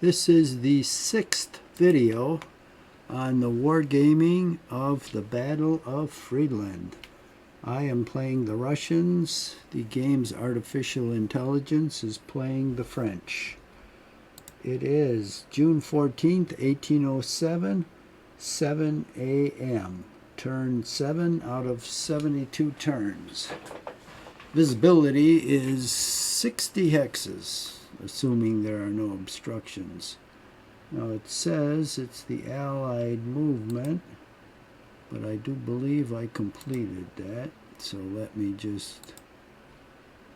This is the 6th video on the wargaming of the Battle of Friedland. I am playing the Russians. The game's artificial intelligence is playing the French. It is June 14th, 1807, 7 a.m. Turn 7 out of 72 turns. Visibility is 60 hexes, assuming there are no obstructions. Now it says it's the Allied movement, but I do believe I completed that. So let me just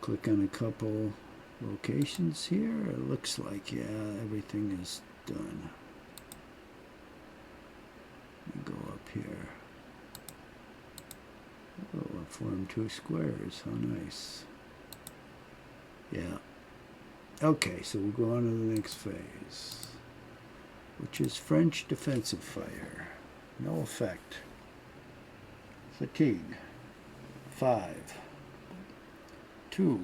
click on a couple locations here. It looks like, yeah, everything is done. Let me go up here. Oh, I formed 2 squares. How nice. Yeah. Okay, so we'll go on to the next phase, which is French defensive fire. No effect. Fatigue. 5. 2.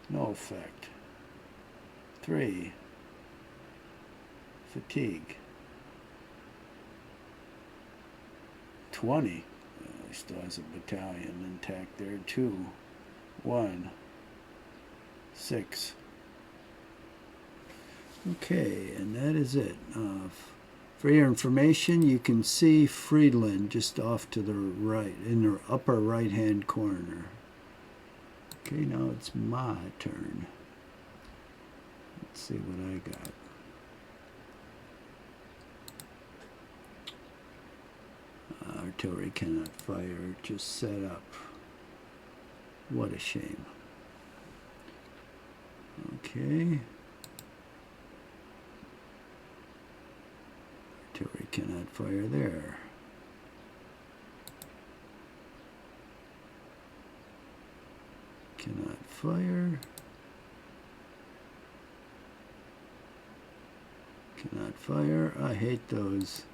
No effect. 3. Fatigue. 20. He still has a battalion intact there. 2. 1. 6. Okay, and that is it. For your information, you can see Friedland just off to the right, in the upper right-hand corner. Okay, now it's my turn. Let's see what I got. Artillery cannot fire, just set up. What a shame. Okay. Artillery cannot fire there. Cannot fire. Cannot fire. I hate those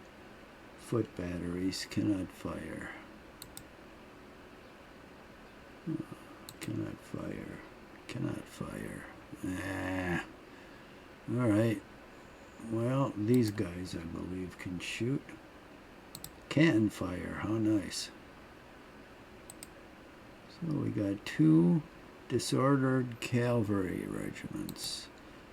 foot batteries. Cannot fire. Oh, cannot fire. Cannot fire. Alright. Well, these guys, I believe, can shoot. Can fire. How nice. So we got 2 disordered cavalry regiments.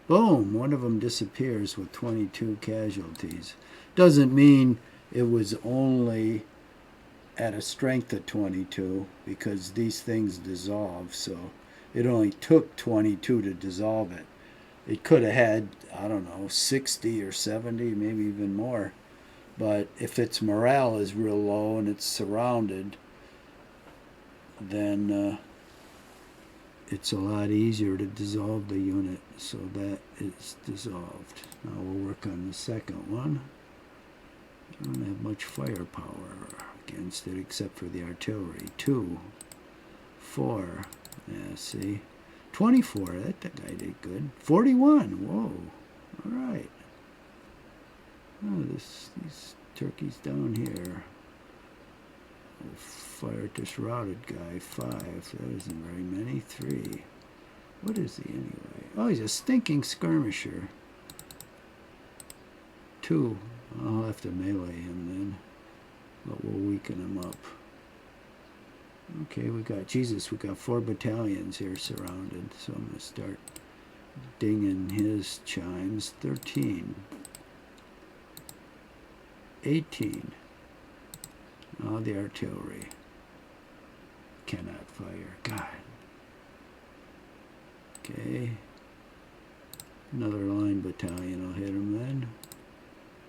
Boom! One of them disappears with 22 casualties. Doesn't mean it was only at a strength of 22, because these things dissolve, so it only took 22 to dissolve it. It could have had, I don't know, 60 or 70, maybe even more. But if its morale is real low and it's surrounded, then it's a lot easier to dissolve the unit. So that is dissolved. Now we'll work on the second one. I don't have much firepower against it except for the artillery. 2, 4, yeah, see, 24. That guy did good. 41. Whoa. All right. Oh, these turkeys down here. Oh, fire at this routed guy. 5. That isn't very many. 3. What is he anyway? Oh, he's a stinking skirmisher. 2. I'll have to melee him then, but we'll weaken him up. Okay, we got 4 battalions here surrounded, so I'm going to start dinging his chimes. 13. 18. Oh, the artillery cannot fire. God. Okay. Another line battalion will hit him then.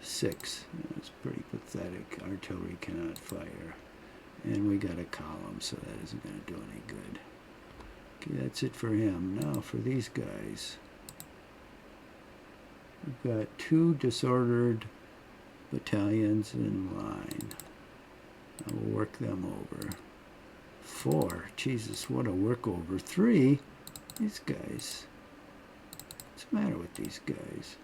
6. That's pretty pathetic. Artillery cannot fire. And we got a column, so that isn't going to do any good. Okay, that's it for him. Now for these guys. We've got 2 disordered battalions in line. I will work them over. 4. Jesus, what a workover. 3. These guys. What's the matter with these guys?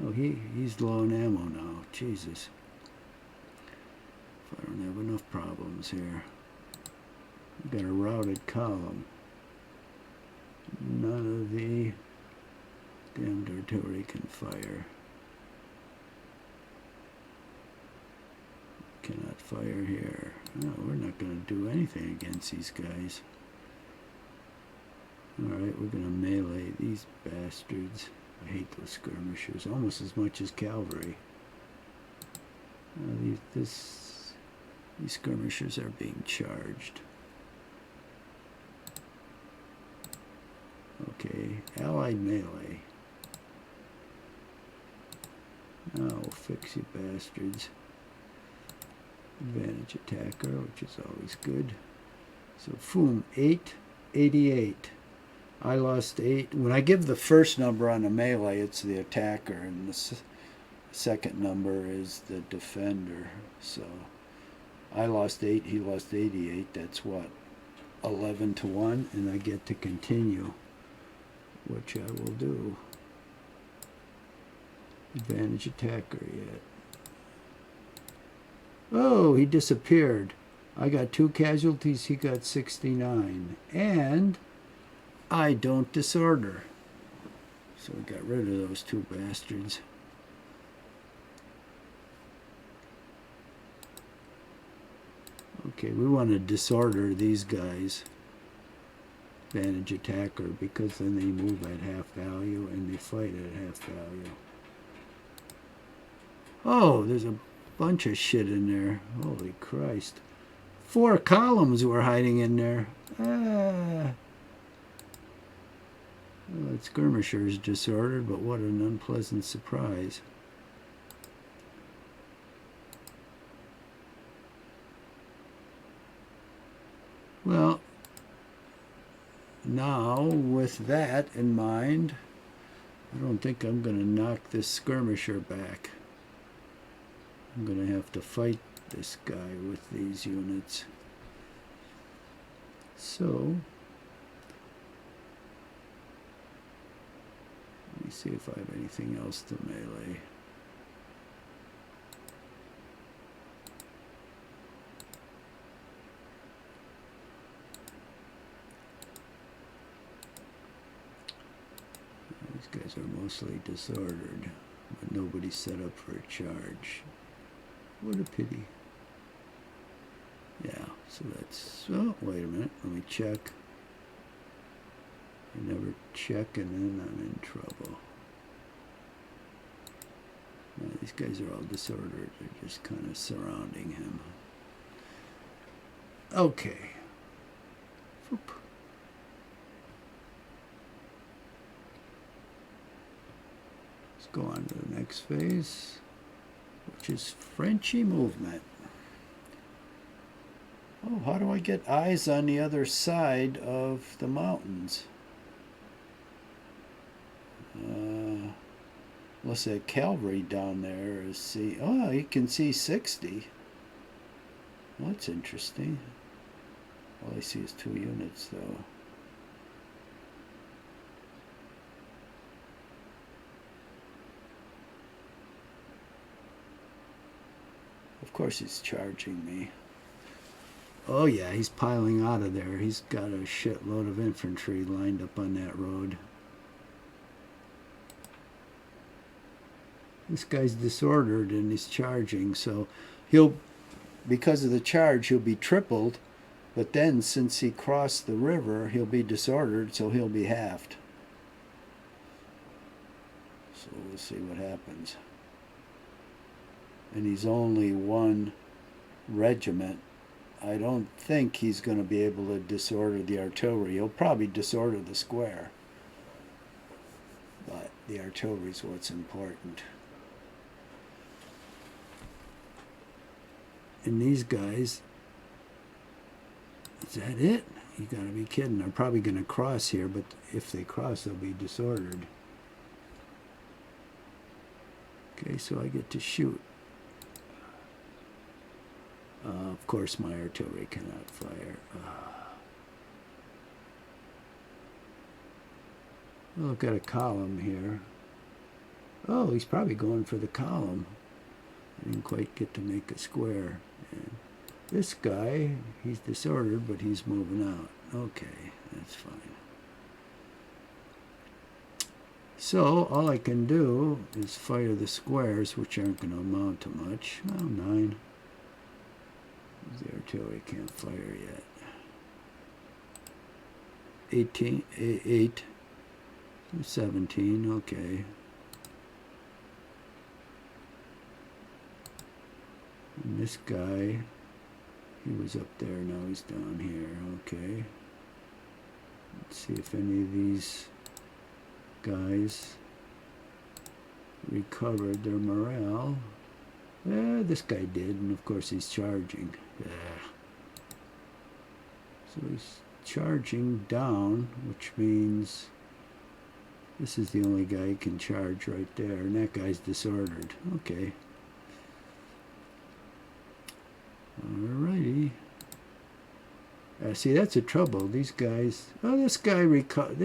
Oh, he's low on ammo now. Jesus. If I don't have enough problems here. We've got a routed column. None of the damned artillery can fire. Cannot fire here. No, we're not going to do anything against these guys. Alright, we're going to melee these bastards. I hate those skirmishers almost as much as cavalry. These skirmishers are being charged. Okay, allied melee. Oh, fix you bastards. Advantage attacker, which is always good. So, boom, 888. I lost 8. When I give the first number on a melee, it's the attacker, and the second number is the defender. So, I lost 8, he lost 88. That's what? 11 to 1, and I get to continue, which I will do. Advantage attacker yet. Oh, he disappeared. I got 2 casualties, he got 69. And I don't disorder. So we got rid of those 2 bastards. Okay, we want to disorder these guys. Advantage attacker, because then they move at half value and they fight at half value. Oh, there's a bunch of shit in there. Holy Christ. 4 columns were hiding in there. Well, that skirmisher is disordered, but what an unpleasant surprise. Well, now with that in mind, I don't think I'm going to knock this skirmisher back. I'm going to have to fight this guy with these units. So, let me see if I have anything else to melee. These guys are mostly disordered, but nobody's set up for a charge. What a pity. Yeah, so that's... Oh, wait a minute. Let me check. I never check, and then I'm in trouble. Now, these guys are all disordered. They're just kind of surrounding him. Okay. Oop. Let's go on to the next phase, which is Frenchy movement. Oh, how do I get eyes on the other side of the mountains? Unless that cavalry down there is see. Oh, you can see 60. Well, that's interesting. All I see is 2 units, though. Of course he's charging me. Oh yeah, he's piling out of there. He's got a shitload of infantry lined up on that road. This guy's disordered and he's charging, so he'll, because of the charge, he'll be tripled, but then since he crossed the river, he'll be disordered, so he'll be halved. So we'll see what happens. And he's only 1 regiment. I don't think he's going to be able to disorder the artillery. He'll probably disorder the square. But the artillery is what's important. And these guys, is that it? You gotta be kidding. They're probably going to cross here, but if they cross, they'll be disordered. Okay, so I get to shoot. Of course, my artillery cannot fire. Well, I've got a column here. Oh, he's probably going for the column. I didn't quite get to make a square. And this guy, he's disordered, but he's moving out. Okay, that's fine. So all I can do is fire the squares, which aren't going to amount to much. Well, 9. The artillery can't fire yet. 18, 8, 17, okay. And this guy, he was up there, now he's down here, okay. Let's see if any of these guys recovered their morale. This guy did, and of course he's charging. So he's charging down, which means this is the only guy who can charge right there, and that guy's disordered. Okay. Alrighty. See, that's the trouble. These guys. Oh, this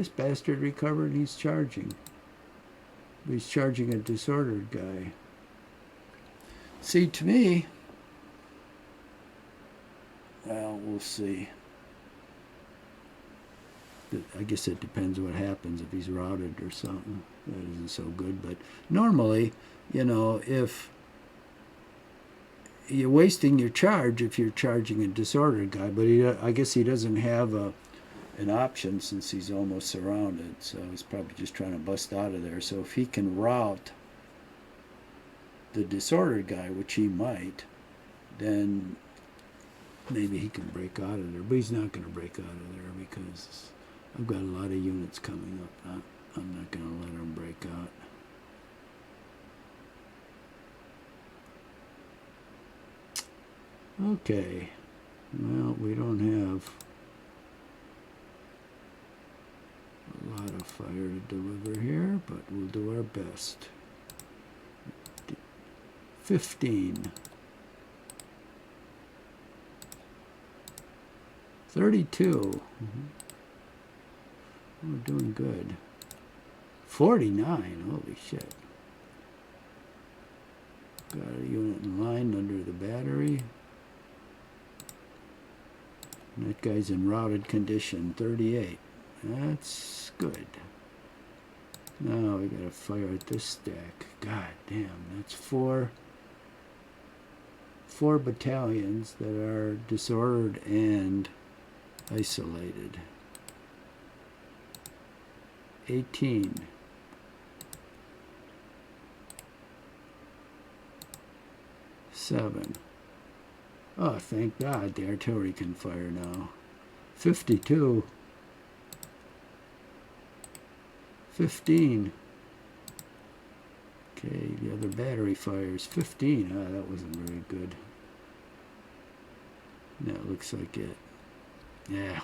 bastard recovered, and he's charging. He's charging a disordered guy. See, to me, well, we'll see. I guess it depends what happens if he's routed or something. That isn't so good. But normally, you know, if you're wasting your charge if you're charging a disordered guy, but I guess he doesn't have an option since he's almost surrounded. So he's probably just trying to bust out of there. So if he can rout the disordered guy, which he might, then maybe he can break out of there. But he's not going to break out of there because I've got a lot of units coming up. I'm not going to let him break out. Okay. Well, we don't have a lot of fire to deliver here, but we'll do our best. 15. 32. We're doing good. 49. Holy shit. Got a unit in line under the battery. And that guy's in routed condition. 38. That's good. Now we gotta fire at this stack. God damn, that's four battalions that are disordered and isolated. 18. 7. Oh, thank God the artillery can fire now. 52. 15. Okay, the other battery fires. 15. Ah, that wasn't very good. That looks like it. Yeah.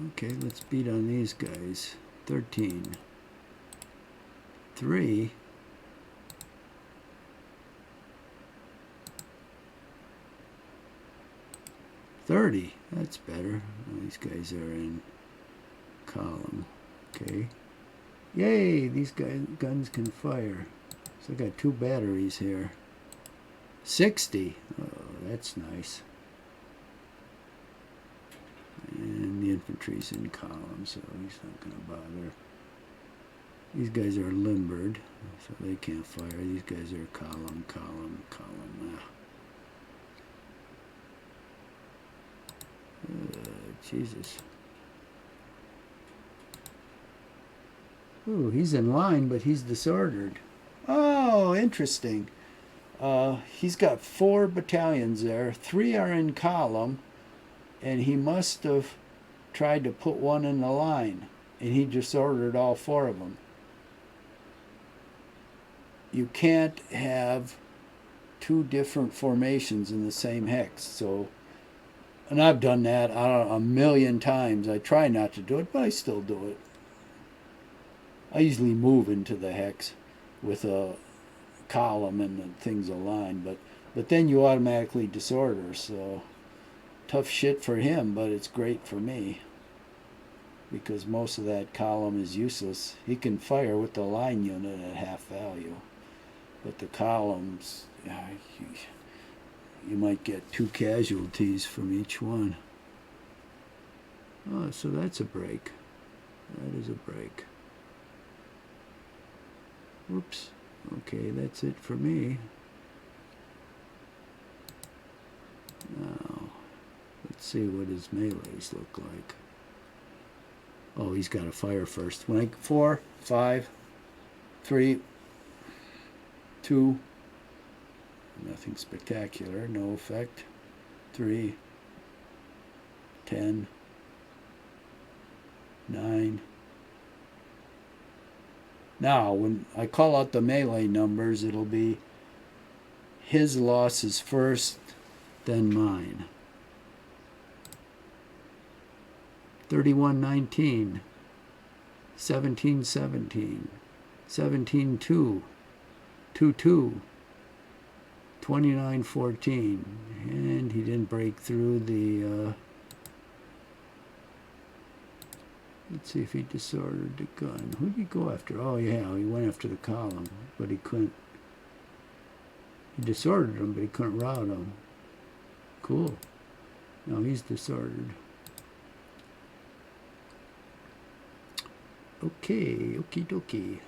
Okay, let's beat on these guys. 13. 3. 30. That's better. Oh, these guys are in column. Okay. Yay! These guns can fire. So I got 2 batteries here. 60. Oh, that's nice. And the infantry's in column, so he's not going to bother. These guys are limbered, so they can't fire. These guys are column. Jesus. Ooh, he's in line, but he's disordered. Oh, interesting. He's got 4 battalions there. 3 are in column, and he must have tried to put one in the line, and he disordered all 4 of them. You can't have 2 different formations in the same hex, so... And I've done that, I don't know, 1,000,000 times. I try not to do it, but I still do it. I usually move into the hex with a column and the things aligned, but then you automatically disorder, so tough shit for him, but it's great for me because most of that column is useless. He can fire with the line unit at half value, but the columns, you might get 2 casualties from each one. Oh, so that's a break. That is a break. Whoops. Okay, that's it for me. Now, let's see what his melees look like. Oh, he's got to fire first. 4, 5, 3, 2. Nothing spectacular. No effect. 3, 10, 9. Now, when I call out the melee numbers, it'll be his losses first, then mine. 31-19, 17-17, 17-2, 2-2, 29-14, and he didn't break through the. Let's see if he disordered the gun. Who did he go after? Oh yeah, he went after the column, but he couldn't. He disordered him, but he couldn't rout him. Cool. Now he's disordered. Okay, okie dokie.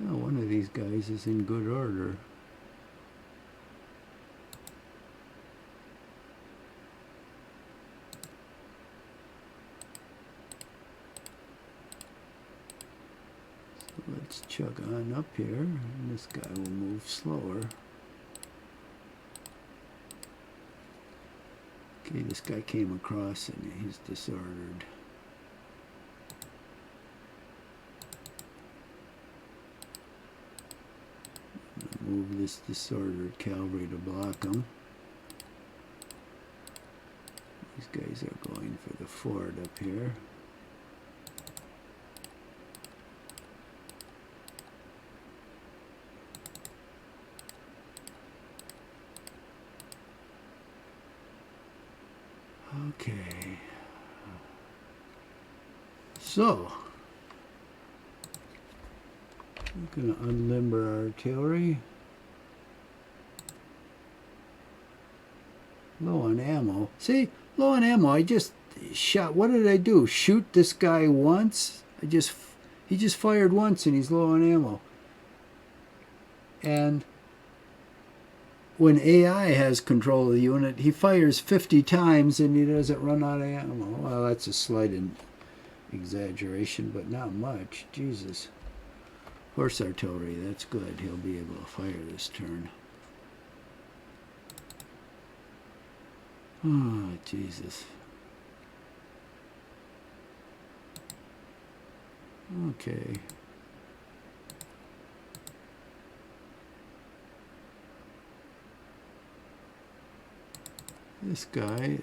Oh, one of these guys is in good order. So let's chug on up here, and this guy will move slower. Okay, this guy came across and he's disordered. Move this disordered cavalry to block them. These guys are going for the ford up here. Okay. So, I'm going to unlimber our artillery. Low on ammo. See, low on ammo. I just shot. What did I do? Shoot this guy once? He just fired once and he's low on ammo. And when AI has control of the unit, he fires 50 times and he doesn't run out of ammo. Well, that's a slight exaggeration, but not much. Jesus. Horse artillery, that's good. He'll be able to fire this turn. Oh, Jesus. Okay. This guy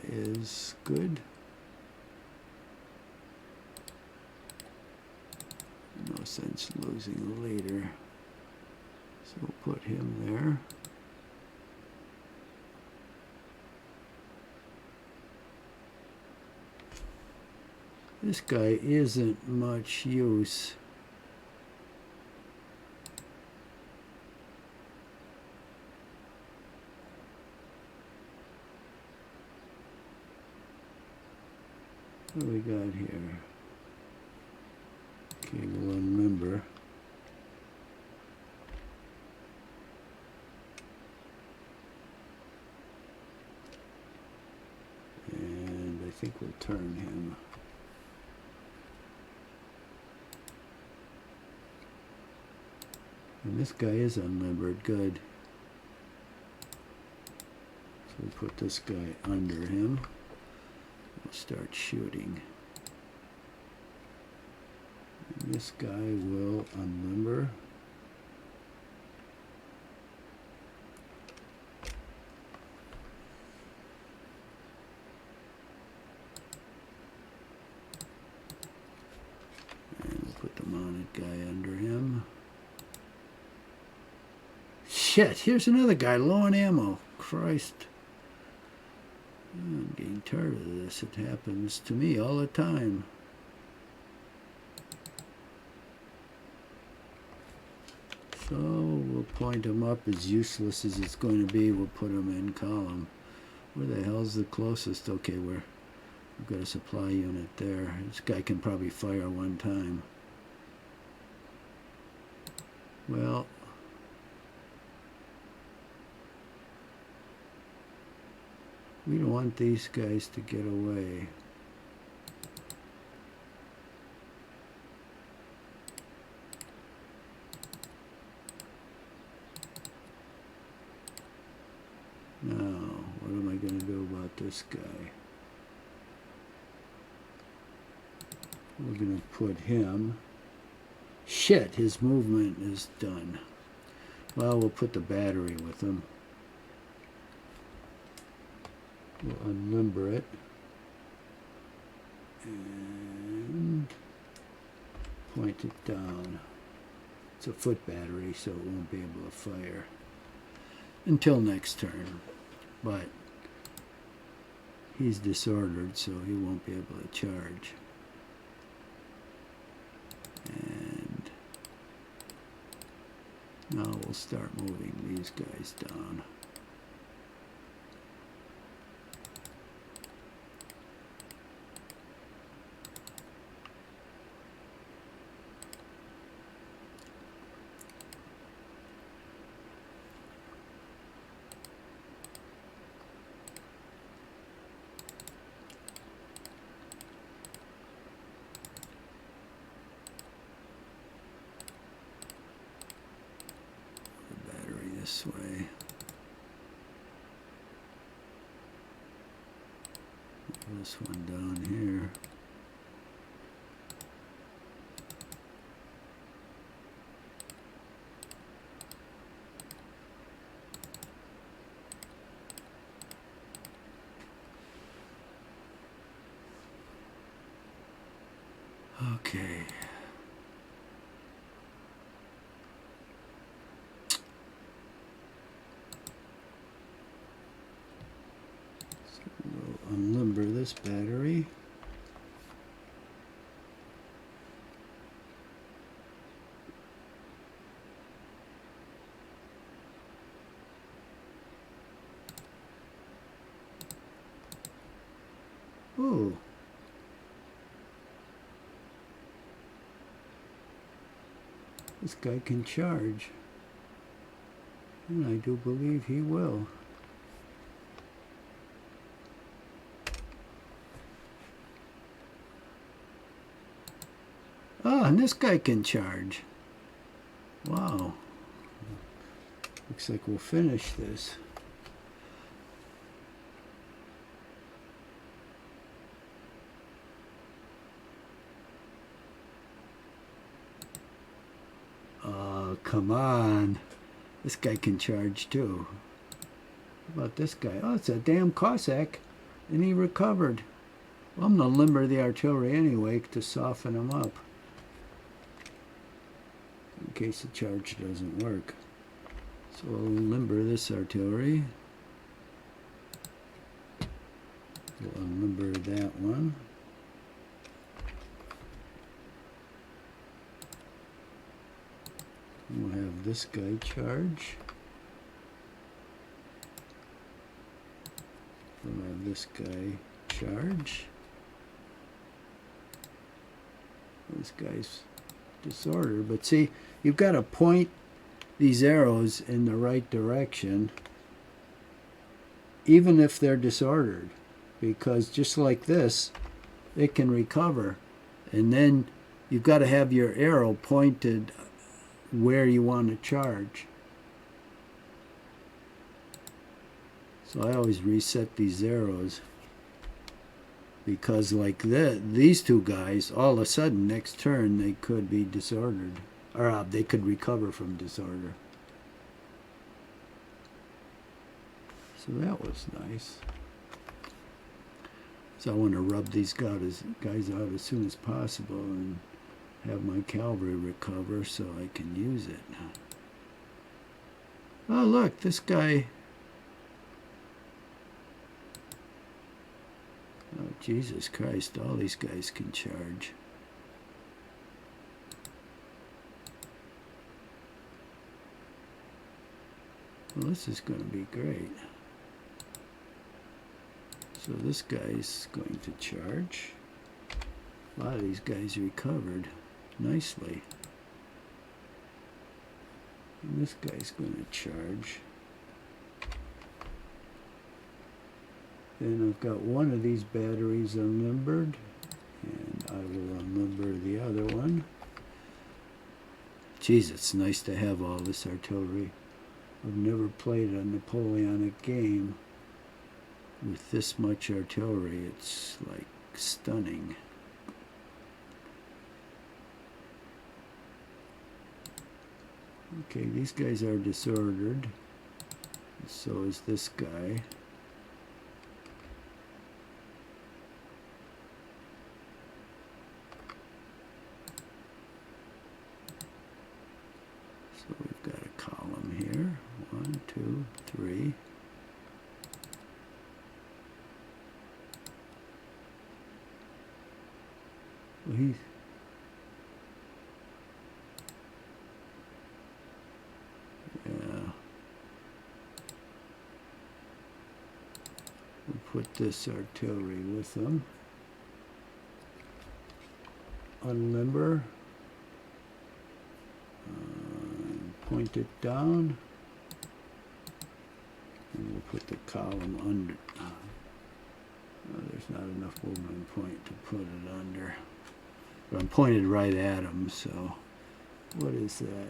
is good. No sense losing a leader. So we'll put him there. This guy isn't much use. What do we got here? Okay, we'll unlimber. And I think we'll turn him. And this guy is unlimbered, good. So we'll put this guy under him. We'll start shooting. And this guy will unlimber. And we'll put the mounted guy under him. Shit, here's another guy low on ammo. Christ. I'm getting tired of this. It happens to me all the time. So we'll point him up. As useless as it's going to be, we'll put him in column. Where the hell's the closest? Okay, we're got a supply unit there. This guy can probably fire one time. Well, we don't want these guys to get away. Now, what am I going to do about this guy? We're going to put him. Shit, his movement is done. Well, we'll put the battery with him. We'll unlimber it. And point it down. It's a foot battery, so it won't be able to fire until next turn. But he's disordered, so he won't be able to charge. And now we'll start moving these guys down. This way. This one down here. Okay. Unlimber this battery. Oh. This guy can charge. And I do believe he will. Oh, and this guy can charge. Wow. Looks like we'll finish this. Oh, come on. This guy can charge too. How about this guy? Oh, it's a damn Cossack. And he recovered. Well, I'm going to limber the artillery anyway to soften him up, in case the charge doesn't work. So we'll limber this artillery. We'll unlimber that one. We'll have this guy charge. We'll have this guy charge. This guy's disordered, but see, you've got to point these arrows in the right direction, even if they're disordered, because just like this, it can recover. And then you've got to have your arrow pointed where you want to charge. So I always reset these arrows, because like these two guys, all of a sudden next turn they could be disordered, or they could recover from disorder. So that was nice. So I want to rub these guys out as soon as possible and have my cavalry recover so I can use it. Oh look, this guy. Oh Jesus Christ, all these guys can charge. Well, this is going to be great. So this guy's going to charge. A lot of these guys recovered nicely. And this guy's going to charge. Then I've got one of these batteries unlimbered, and I will unlimber the other one. Geez, it's nice to have all this artillery. I've never played a Napoleonic game with this much artillery. It's like stunning. Okay, these guys are disordered. So is this guy. So we've got a column here. 1, 2, 3. Well, he's put this artillery with them. Unlimber. Point it down. And we'll put the column under. There's not enough movement point to put it under. But I'm pointed right at him, so what is that?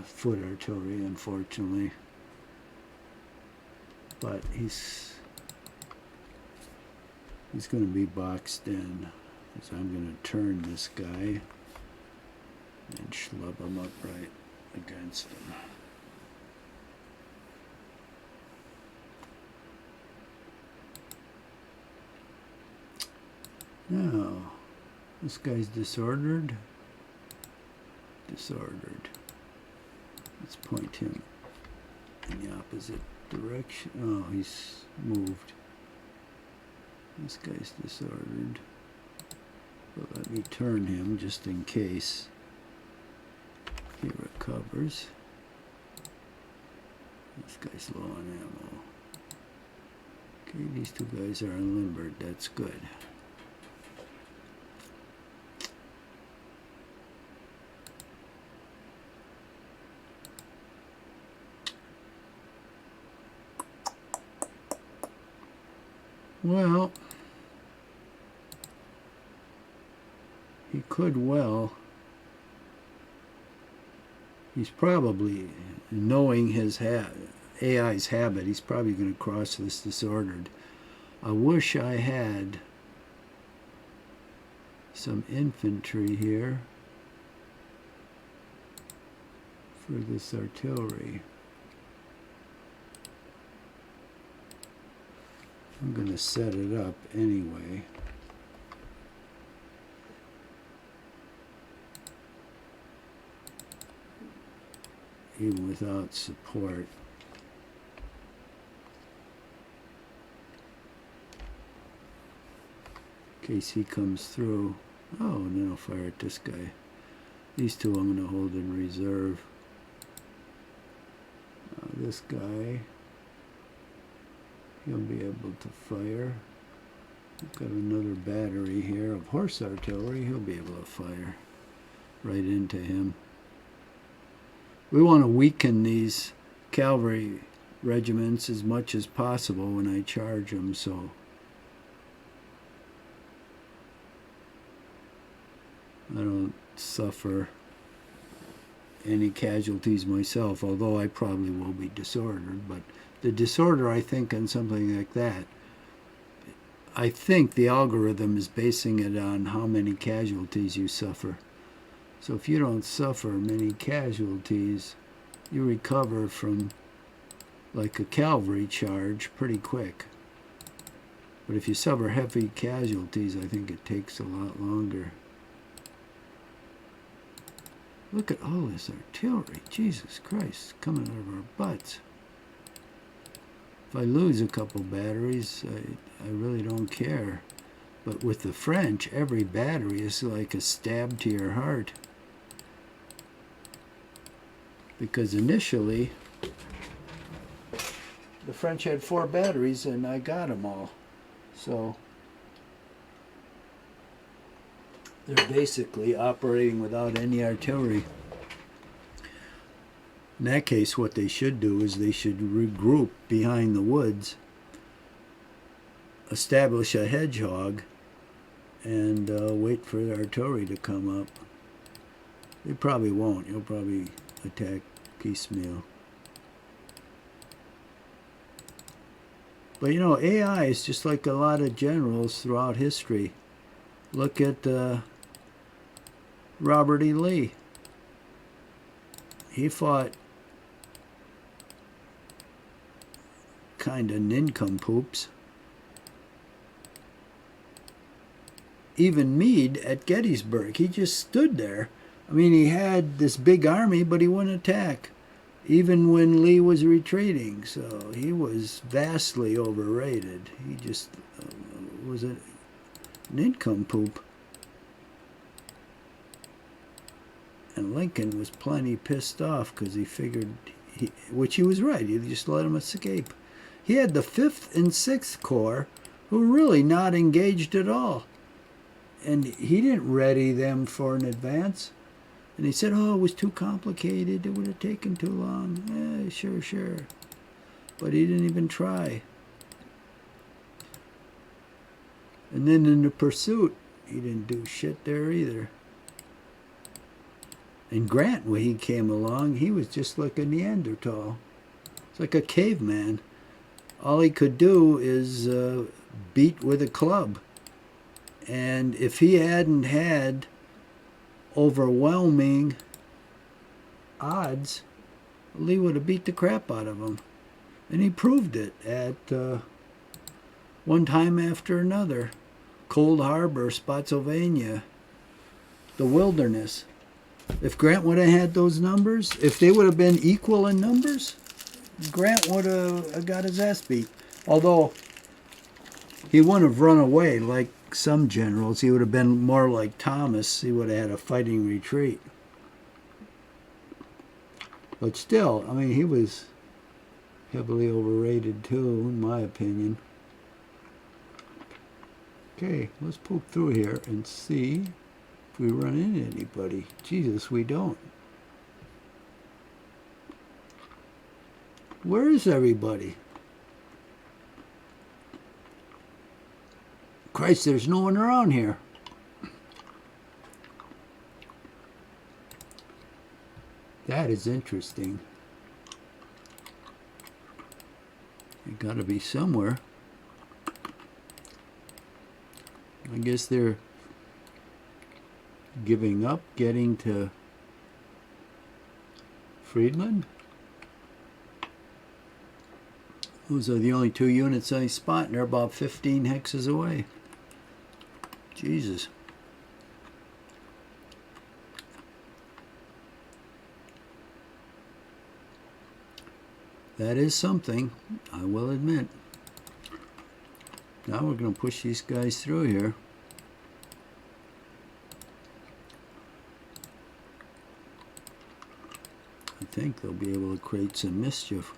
Foot artillery, unfortunately. But he's going to be boxed in, so I'm going to turn this guy and schlub him up right against him. Now, this guy's disordered. Disordered. Let's point him in the opposite direction. Oh, he's moved. This guy's disordered. But let me turn him just in case he recovers. This guy's low on ammo. Okay, these two guys are unlimbered. That's good. Well, he could well. He's probably, knowing his AI's habit, he's probably going to cross this disordered. I wish I had some infantry here for this artillery. I'm going to set it up anyway. Even without support. In case he comes through. Oh, and then I'll fire at this guy. These two I'm going to hold in reserve. This guy, he'll be able to fire. We've got another battery here of horse artillery. He'll be able to fire right into him. We want to weaken these cavalry regiments as much as possible when I charge them, so I don't suffer any casualties myself, although I probably will be disordered. But the disorder, I think, on something like that, I think the algorithm is basing it on how many casualties you suffer. So if you don't suffer many casualties, you recover from like a cavalry charge pretty quick. But if you suffer heavy casualties, I think it takes a lot longer. Look at all this artillery. Jesus Christ, coming out of our butts. If I lose a couple batteries, I really don't care. But with the French, every battery is like a stab to your heart. Because initially, The French had 4 batteries, and I got them all. So they're basically operating without any artillery. In that case, what they should do is they should regroup behind the woods, establish a hedgehog, and wait for the artillery to come up. They probably won't. You'll probably attack piecemeal. But you know, AI is just like a lot of generals throughout history. Look at Robert E. Lee. He fought kind of nincompoops. Even Meade at Gettysburg, he just stood there. I mean, he had this big army, but he wouldn't attack, even when Lee was retreating. So he was vastly overrated. He just was a nincompoop. And Lincoln was plenty pissed off because he figured, which he was right, he just let him escape. He had the 5th and 6th Corps who were really not engaged at all. And he didn't ready them for an advance. And he said, oh, it was too complicated. It would have taken too long. Sure. But he didn't even try. And then in the pursuit, he didn't do shit there either. And Grant, when he came along, he was just like a Neanderthal. It's like a caveman. All he could do is beat with a club. And if he hadn't had overwhelming odds, Lee would have beat the crap out of him. And he proved it at one time after another. Cold Harbor, Spotsylvania, the Wilderness. If Grant would have had those numbers, if they would have been equal in numbers, Grant would have got his ass beat. Although he wouldn't have run away like some generals. He would have been more like Thomas. He would have had a fighting retreat. But still, I mean, he was heavily overrated too, in my opinion. Okay, let's poke through here and see if we run into anybody. Jesus, we don't. Where is everybody? Christ, there's no one around here. That is interesting. They gotta be somewhere. I guess they're giving up, getting to Friedland. Those are the only 2 units I spot, and they're about 15 hexes away. Jesus. That is something, I will admit. Now we're going to push these guys through here. I think they'll be able to create some mischief.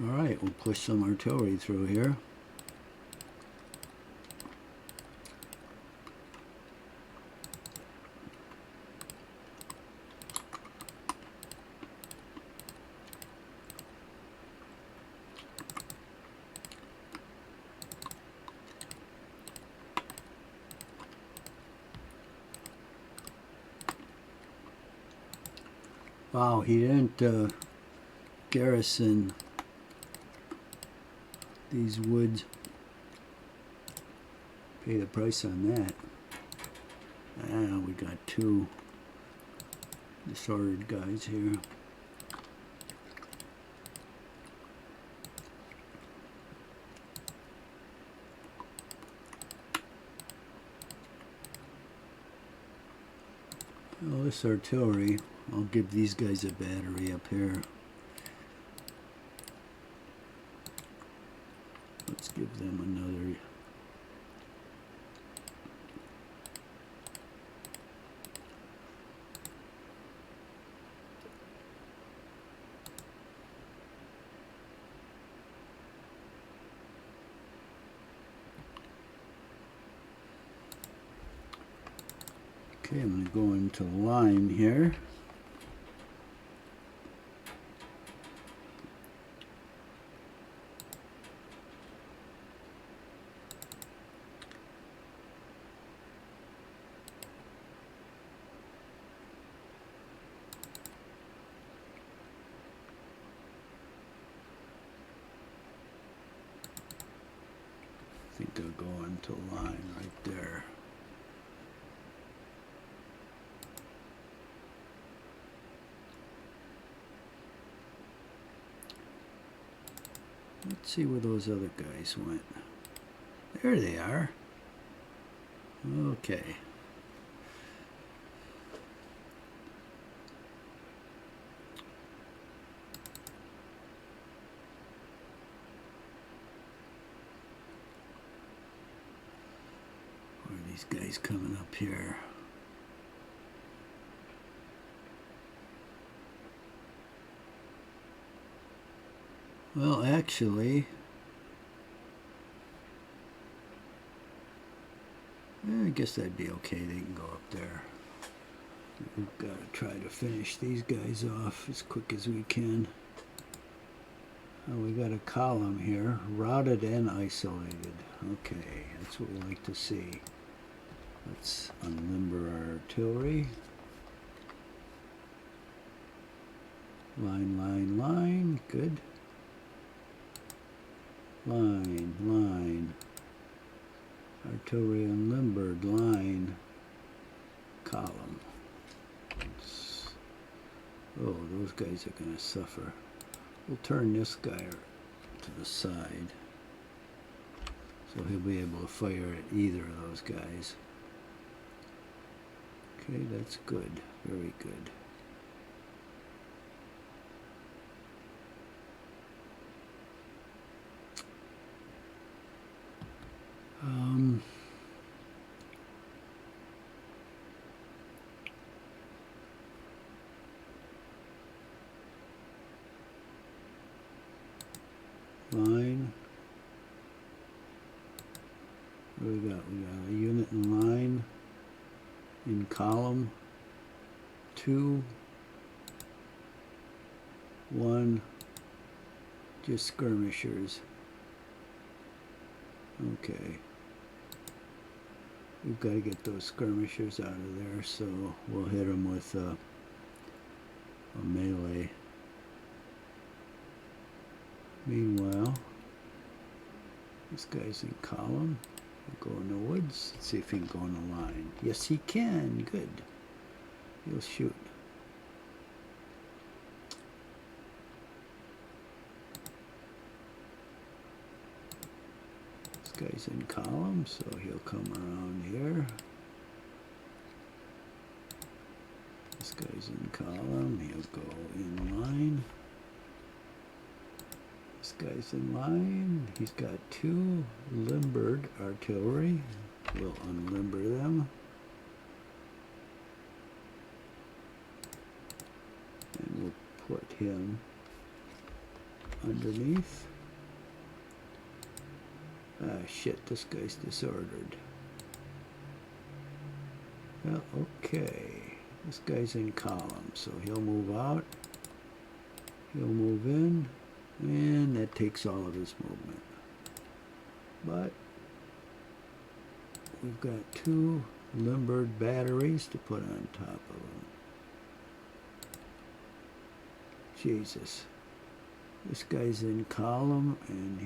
Alright, we'll push some artillery through here. Wow, he didn't garrison these woods. Pay the price on that. We got 2 disordered guys here. Well, this artillery, I'll give these guys a battery up here. Let's give them another. Okay, I'm going to go into line here. I think I'll go into line right there. Let's see where those other guys went. There they are. Okay. Where are these guys coming up here? Well, actually, I guess that'd be okay. They can go up there. We've got to try to finish these guys off as quick as we can. Oh, we got a column here, routed and isolated. Okay, that's what we like to see. Let's unlimber our artillery. Line, line, line. Good. Line, line. Artillery unlimbered. Line. Column. Oh, those guys are going to suffer. We'll turn this guy to the side, so he'll be able to fire at either of those guys. Okay, that's good. Very good. Line. What do we got? We got a unit in line, in column, 2, 1, just skirmishers. Okay. We've got to get those skirmishers out of there, so we'll hit them with a melee. Meanwhile, this guy's in column. He'll go in the woods. Let's see if he can go in the line. Yes, he can. Good. He'll shoot. This guy's in column, so he'll come around here. This guy's in column. He'll go in line. This guy's in line. He's got 2 limbered artillery. We'll unlimber them. And we'll put him underneath. Ah, shit, this guy's disordered. Well, okay. This guy's in column, so he'll move out. He'll move in. And that takes all of his movement. But we've got 2 limbered batteries to put on top of them. Jesus. This guy's in column and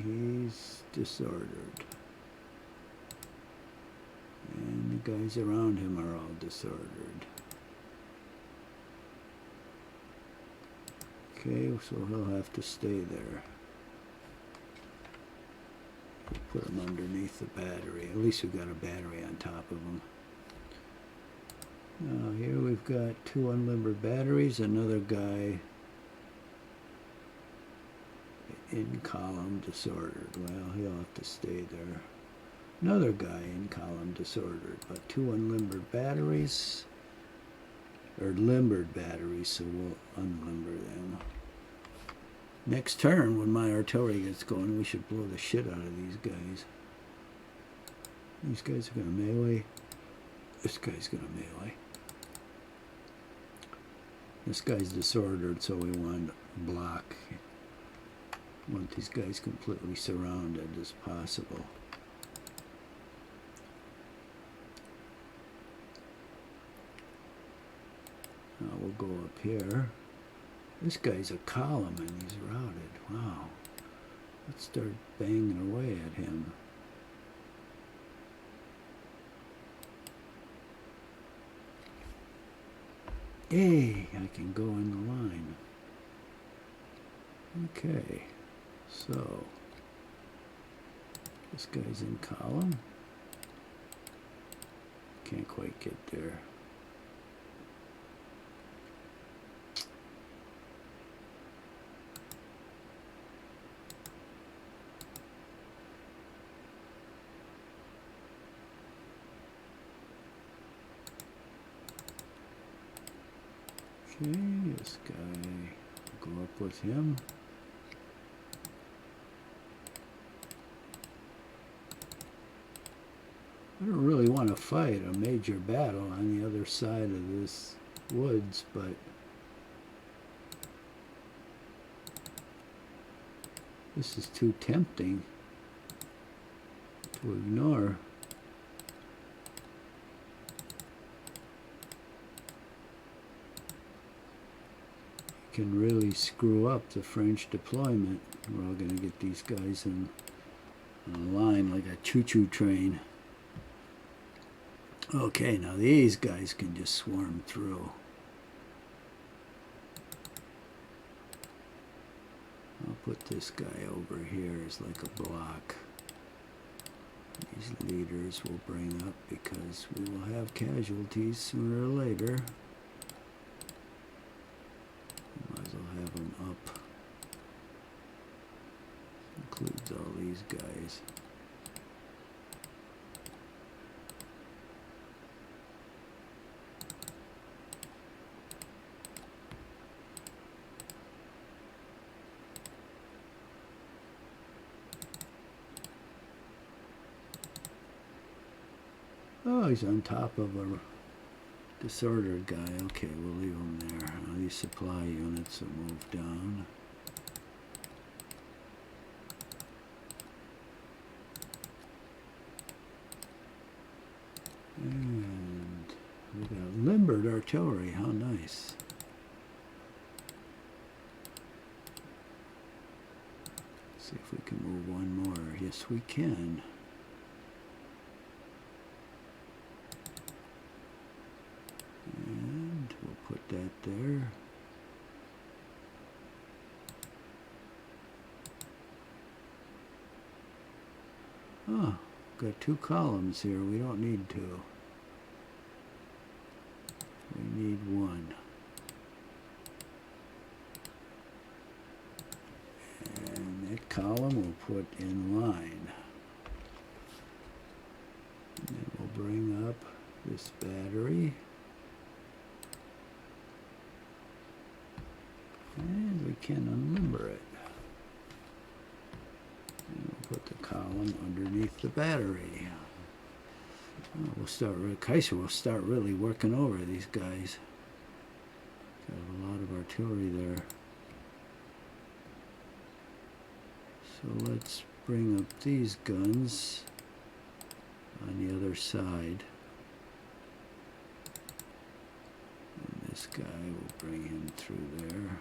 he's disordered. And the guys around him are all disordered. Okay, so he'll have to stay there. We'll put him underneath the battery. At least we've got a battery on top of him. Now here we've I've got 2 unlimbered batteries, another guy in column disordered. Well, he'll have to stay there. Another guy in column disordered, but 2 unlimbered batteries, or limbered batteries, so we'll unlimber them. Next turn, when my artillery gets going, we should blow the shit out of these guys. These guys are going to melee. This guy's going to melee. This guy's disordered, so we want to block. We want these guys completely surrounded as possible. Now we'll go up here. This guy's a column and he's routed. Wow. Let's start banging away at him. Hey, I can go in the line. Okay, so this guy's in column. Can't quite get there. Okay, this guy, go up with him. I don't really want to fight a major battle on the other side of this woods, but this is too tempting to ignore. Can really screw up the French deployment. We're all going to get these guys in a line like a choo-choo train. Okay, now these guys can just swarm through. I'll put this guy over here as like a block. These leaders will bring up because we will have casualties sooner or later. Might as well have them up. Includes all these guys. Oh, he's on top of a disordered guy. Okay, we'll leave him there. Now these supply units will move down. And we got limbered artillery. How nice. Let's see if we can move one more. Yes, we can. And we'll put that there. Oh, got 2 columns here. We don't need 2. We need 1. And that column we'll put in line. And then we'll bring up this battery. And we can unlimber it. And we'll put the column underneath the battery. Oh, we'll start, Kaiser will start really working over these guys. Got a lot of artillery there. So let's bring up these guns on the other side. And this guy, will bring him through there.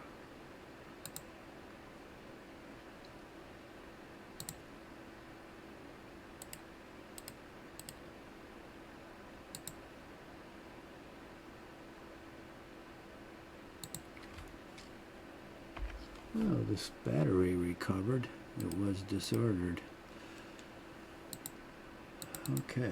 Oh, this battery recovered. It was disordered. Okay.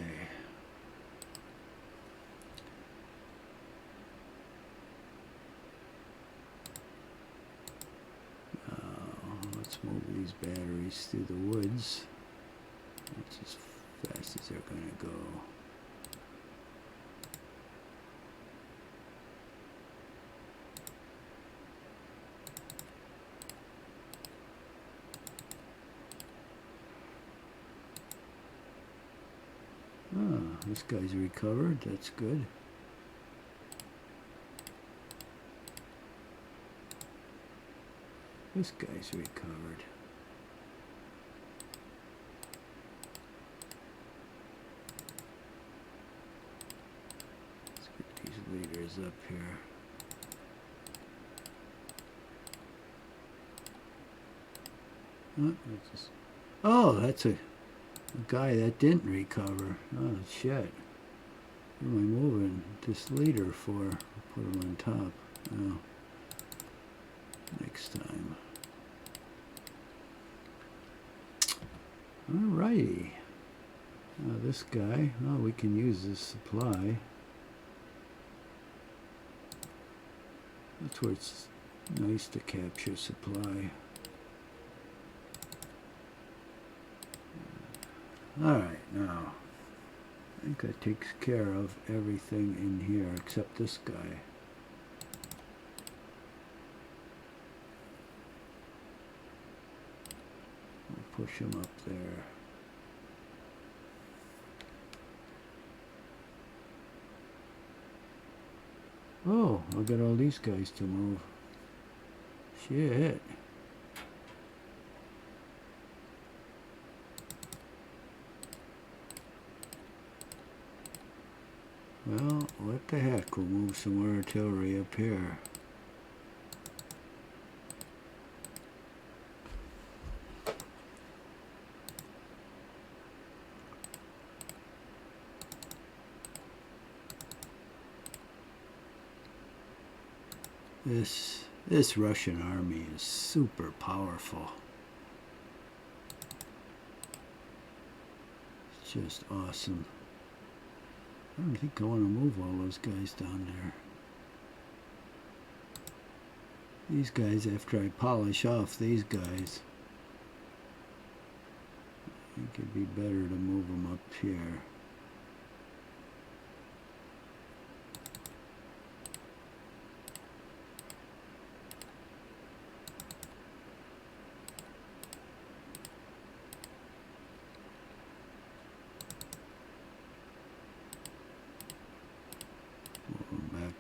move these batteries through the woods. That's as fast as they're going to go. Ah, this guy's recovered. That's good. This guy's recovered. Let's get these leaders up here. Oh, that's a guy that didn't recover. Oh, shit. What am I moving this leader for? I'll put him on top. Oh. Next time. Alrighty. Now this guy, oh, we can use this supply. That's where it's nice to capture supply. Alright, now I think that takes care of everything in here except this guy. I'll push him up there. Oh, I'll get all these guys to move. Shit. Well, what the heck, we'll move some more artillery up here. This Russian army is super powerful. It's just awesome. I don't think I want to move all those guys down there. These guys, after I polish off these guys, I think it'd be better to move them up here.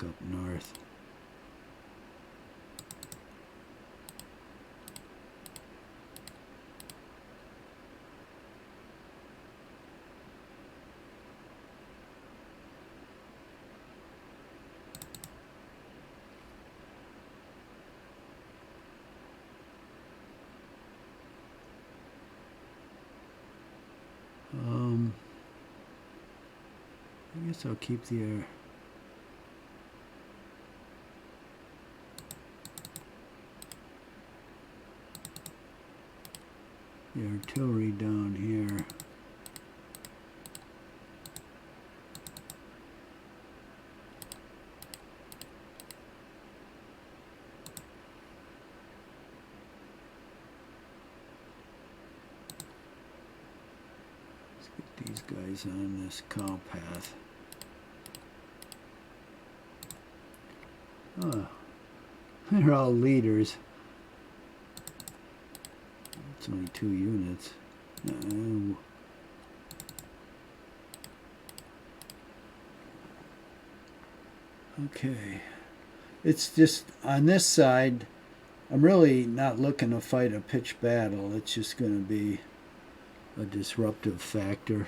Up north. I guess I'll keep the artillery down here. Let's get these guys on this cow path. Oh, they're all leaders. It's only 2 units. No. Okay. It's just, on this side, I'm really not looking to fight a pitched battle. It's just going to be a disruptive factor.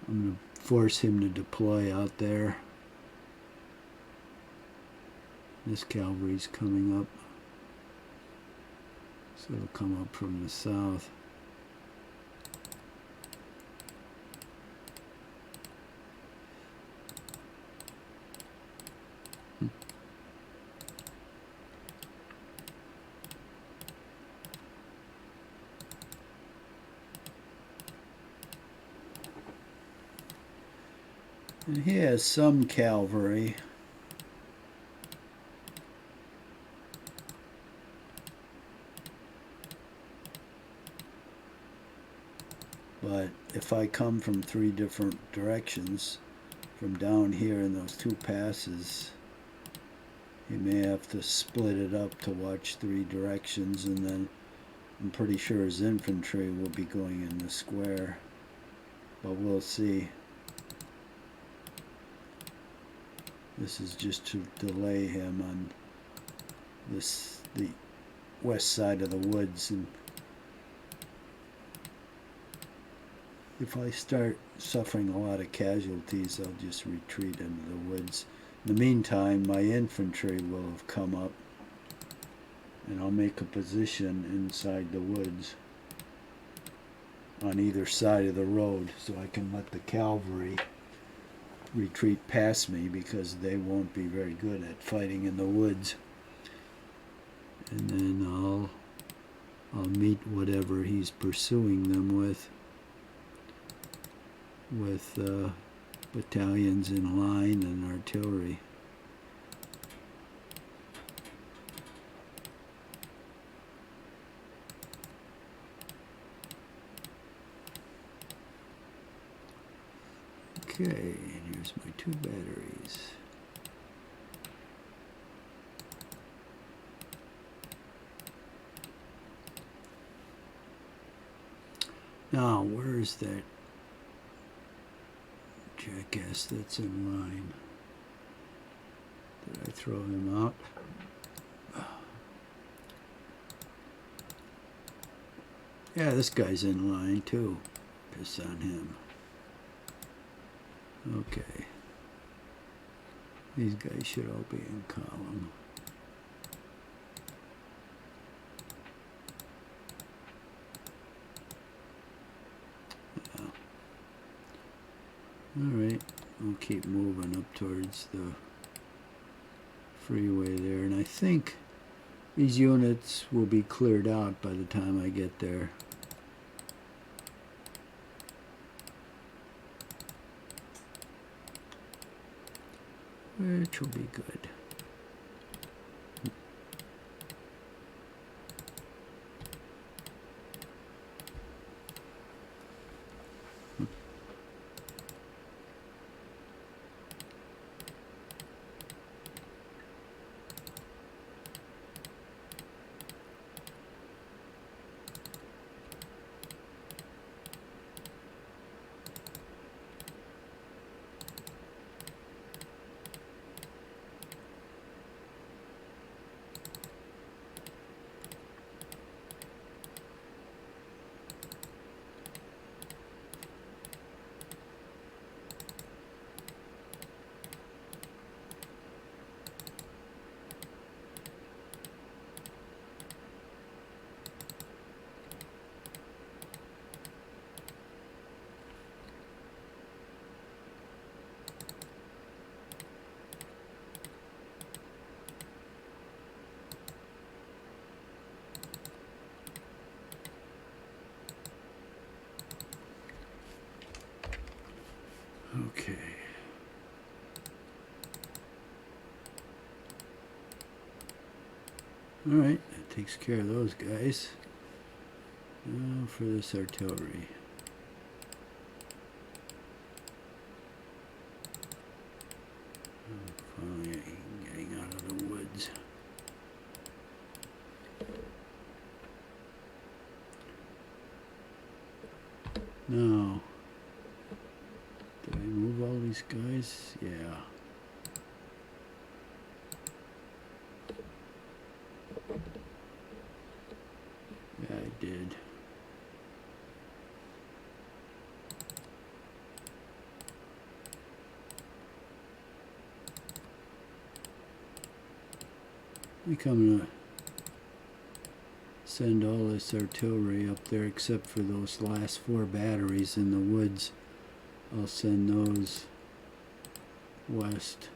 I'm going to force him to deploy out there. This cavalry's coming up, so it'll come up from the south. And he has some cavalry. But if I come from 3 different directions, from down here in those 2 passes, he may have to split it up to watch 3 directions, and then I'm pretty sure his infantry will be going in the square, but we'll see. This is just to delay him on the west side of the woods, and if I start suffering a lot of casualties, I'll just retreat into the woods. In the meantime, my infantry will have come up, and I'll make a position inside the woods on either side of the road so I can let the cavalry retreat past me, because they won't be very good at fighting in the woods. And then I'll meet whatever he's pursuing them with battalions in line and artillery. Okay, and here's my 2 batteries. Now, where is that jackass that's in line? Did I throw him out? Yeah, this guy's in line too. Piss on him. Okay. These guys should all be in column. Alright, we'll keep moving up towards the freeway there, and I think these units will be cleared out by the time I get there. Which will be good. Okay. Alright, that takes care of those guys. Now for this artillery. Finally getting out of the woods. Now, did I move all these guys? Yeah. Yeah, I did. I think I'm gonna send all this artillery up there except for those last 4 batteries in the woods. I'll send those west.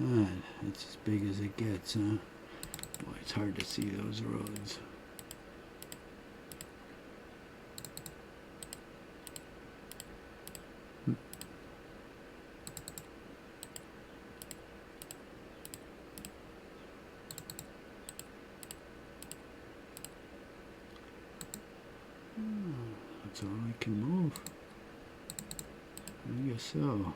God, that's as big as it gets, huh? Boy, it's hard to see those roads. That's all I can move. I guess so.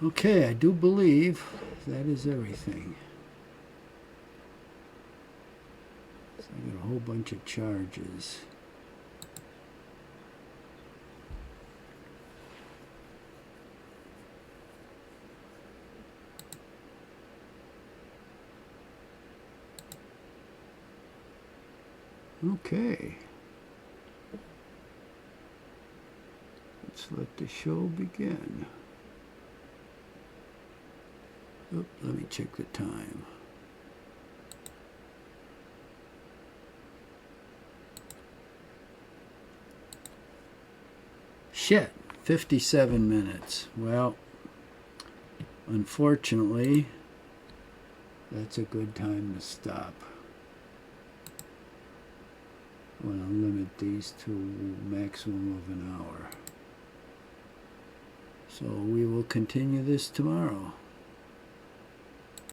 Okay, I do believe that is everything. So I got a whole bunch of charges. Okay. Let's let the show begin. Oop, let me check the time. Shit, 57 minutes. Well, unfortunately, that's a good time to stop. I want to limit these to a maximum of an hour. So we will continue this tomorrow.